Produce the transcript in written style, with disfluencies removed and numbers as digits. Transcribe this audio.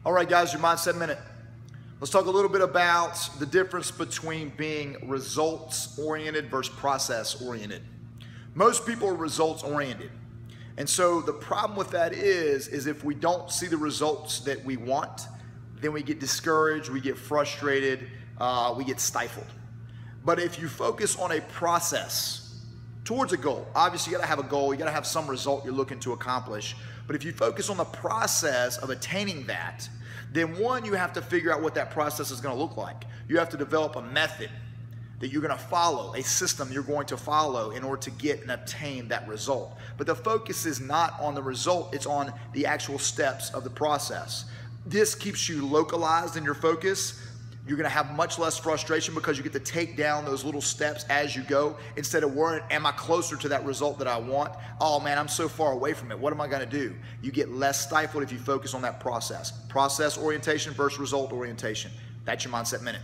All right, guys, your Mindset Minute. Let's talk a little bit about the difference between being results-oriented versus process-oriented. Most people are results-oriented. And so the problem with that is if we don't see the results that we want, then we get discouraged, we get frustrated, we get stifled. But if you focus on a process towards a goal, obviously you gotta have a goal, you gotta have some result you're looking to accomplish. But if you focus on the process of attaining that, then one, you have to figure out what that process is gonna look like. You have to develop a method that you're gonna follow, a system you're going to follow in order to get and obtain that result. But the focus is not on the result, it's on the actual steps of the process. This keeps you localized in your focus. You're gonna have much less frustration because you get to take down those little steps as you go instead of worrying, am I closer to that result that I want? Oh man, I'm so far away from it. What am I gonna do? You get less stifled if you focus on that process. Process orientation versus result orientation. That's your Mindset Minute.